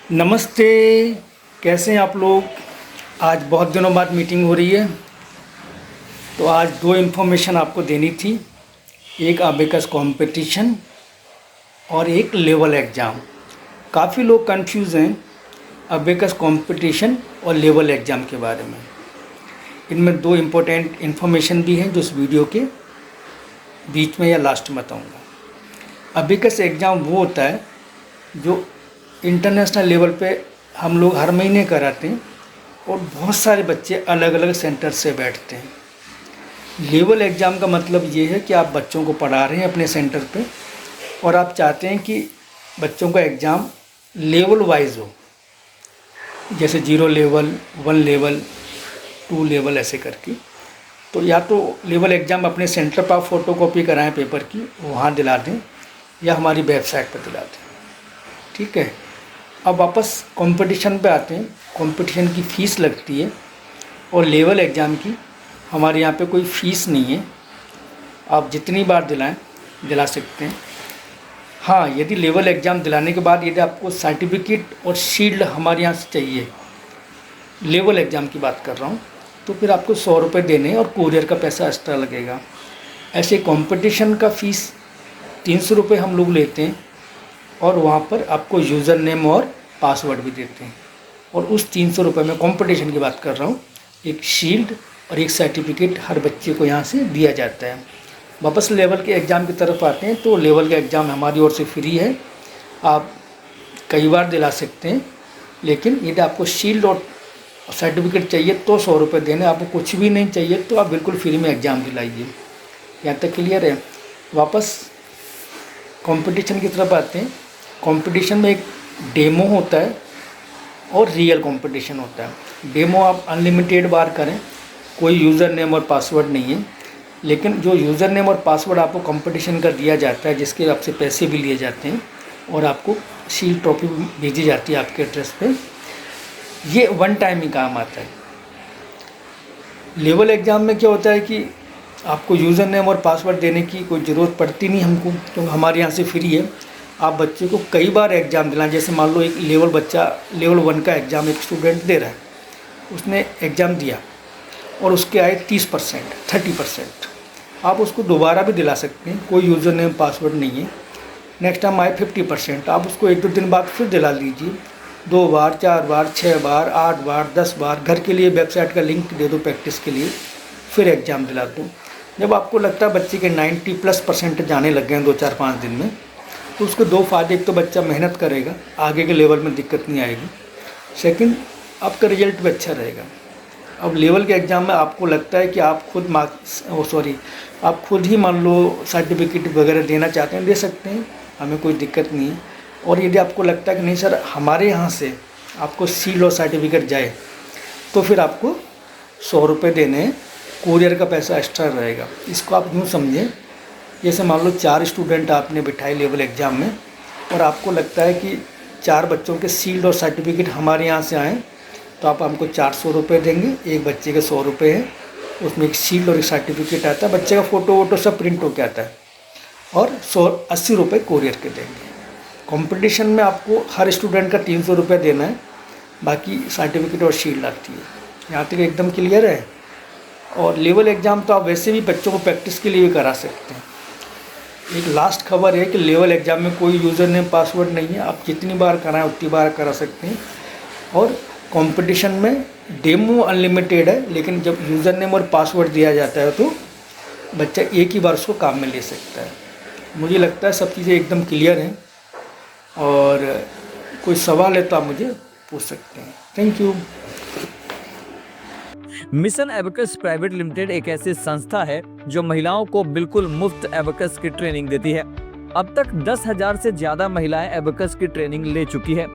नमस्ते। कैसे हैं आप लोग। आज बहुत दिनों बाद मीटिंग हो रही है, तो आज दो इन्फॉर्मेशन आपको देनी थी। एक अबेकस कंपटीशन और एक लेवल एग्ज़ाम। काफ़ी लोग कंफ्यूज हैं अबेकस कंपटीशन और लेवल एग्ज़ाम के बारे में। इनमें दो इम्पोर्टेंट इन्फॉर्मेशन भी हैं जो इस वीडियो के बीच में या लास्ट में बताऊँगा। अबेकस एग्ज़ाम वो होता है जो इंटरनेशनल लेवल पे हम लोग हर महीने कराते हैं और बहुत सारे बच्चे अलग अलग सेंटर से बैठते हैं। लेवल एग्ज़ाम का मतलब ये है कि आप बच्चों को पढ़ा रहे हैं अपने सेंटर पे और आप चाहते हैं कि बच्चों का एग्ज़ाम लेवल वाइज हो, जैसे 0 लेवल, 1 लेवल, 2 लेवल ऐसे करके। तो या तो लेवल एग्ज़ाम अपने सेंटर पर आप फ़ोटो कॉपी कराएँ पेपर की, वहाँ दिला दें, या हमारी वेबसाइट पर दिला दें। ठीक है। अब वापस कंपटीशन पे आते हैं। कंपटीशन की फ़ीस लगती है और लेवल एग्ज़ाम की हमारे यहाँ पे कोई फ़ीस नहीं है। आप जितनी बार दिला सकते हैं। हाँ, यदि लेवल एग्ज़ाम दिलाने के बाद यदि आपको सर्टिफिकेट और शील्ड हमारे यहाँ से चाहिए, लेवल एग्ज़ाम की बात कर रहा हूँ, तो फिर आपको 100 रुपये देने और कोरियर का पैसा एक्स्ट्रा लगेगा। ऐसे कंपटीशन का फ़ीस 300 रुपये हम लोग लेते हैं और वहाँ पर आपको यूज़र नेम और पासवर्ड भी देते हैं। और उस 300 रुपये में, कंपटीशन की बात कर रहा हूँ, एक शील्ड और एक सर्टिफिकेट हर बच्चे को यहाँ से दिया जाता है। वापस लेवल के एग्ज़ाम की तरफ आते हैं, तो लेवल का एग्ज़ाम हमारी ओर से फ्री है, आप कई बार दिला सकते हैं। लेकिन यदि आपको शील्ड और सर्टिफिकेट चाहिए तो 100 रुपये देने, आपको कुछ भी नहीं चाहिए तो आप बिल्कुल फ्री में एग्ज़ाम दिलाइए। यहाँ तक क्लियर है। वापस कंपटीशन की तरफ आते हैं। कंपटीशन में एक डेमो होता है और रियल कंपटीशन होता है। डेमो आप अनलिमिटेड बार करें, कोई यूज़र नेम और पासवर्ड नहीं है, लेकिन जो यूज़र नेम और पासवर्ड आपको कंपटीशन का दिया जाता है, जिसके आपसे पैसे भी लिए जाते हैं और आपको शील्ड ट्रॉफी भेजी जाती है आपके एड्रेस पे, ये वन टाइम ही काम आता है। लेवल एग्ज़ाम में क्या होता है कि आपको यूज़र नेम और पासवर्ड देने की कोई ज़रूरत पड़ती नहीं हमको, क्योंकि हमारे यहाँ से फ्री है। आप बच्चे को कई बार एग्ज़ाम दिलाएं। जैसे मान लो एक लेवल 1 का एग्ज़ाम एक स्टूडेंट दे रहा है, उसने एग्ज़ाम दिया और उसके आए 30%, 30%, आप उसको दोबारा भी दिला सकते हैं, कोई यूज़र नेम पासवर्ड नहीं है। नेक्स्ट टाइम आए 50%, आप उसको 1-2 दिन बाद फिर दिला लीजिए, 2 बार, 4 बार, 6 बार, 8 बार, 10 बार। घर के लिए वेबसाइट का लिंक दे दो प्रैक्टिस के लिए, फिर एग्ज़ाम दिला दो। जब आपको लगता है बच्चे के 90+% जाने लग गए हैं 2-4-5 दिन में, तो उसके दो फ़ायदे। एक तो बच्चा मेहनत करेगा, आगे के लेवल में दिक्कत नहीं आएगी। सेकंड, आपका रिजल्ट भी अच्छा रहेगा। अब लेवल के एग्ज़ाम में आपको लगता है कि आप खुद ही मान लो सर्टिफिकेट वगैरह देना चाहते हैं, दे सकते हैं, हमें कोई दिक्कत नहीं है। और यदि आपको लगता है कि नहीं सर, हमारे यहाँ से आपको शील्ड और सर्टिफिकेट जाए, तो फिर आपको 100 रुपये देने हैं, कोरियर का पैसा एक्स्ट्रा रहेगा। इसको आप यूँ समझें, जैसे मान लो 4 स्टूडेंट आपने बिठाए लेवल एग्ज़ाम में और आपको लगता है कि 4 बच्चों के शील्ड और सर्टिफिकेट हमारे यहाँ से आएँ, तो आप हमको 400 रुपये देंगे। एक बच्चे के 100 रुपये है, उसमें एक शील्ड और एक सर्टिफिकेट आता है, बच्चे का फ़ोटो वोटो सब प्रिंट होकर आता है, और 80 रुपये कोरियर के देंगे। कंपटीशन में आपको हर स्टूडेंट का 300 रुपये देना है, बाकी सर्टिफिकेट और शील्ड आती है। यहाँ तक एकदम क्लियर है। और लेवल एग्ज़ाम तो आप वैसे भी बच्चों को प्रैक्टिस के लिए भी करा सकते हैं। एक लास्ट खबर है कि लेवल एग्ज़ाम में कोई यूज़र नेम पासवर्ड नहीं है, आप जितनी बार कराएं उतनी बार करा सकते हैं। और कंपटीशन में डेमो अनलिमिटेड है, लेकिन जब यूज़र नेम और पासवर्ड दिया जाता है तो बच्चा एक ही बार उसको काम में ले सकता है। मुझे लगता है सब चीज़ें एकदम क्लियर हैं, और कोई सवाल है तो आप मुझे पूछ सकते हैं। Thank you. Mission abacus private limited एक ऐसी संस्था है जो महिलाओं को बिल्कुल मुफ्त एबेकस की ट्रेनिंग देती है। अब तक 10,000 से ज्यादा महिलाएं एबेकस की ट्रेनिंग ले चुकी है।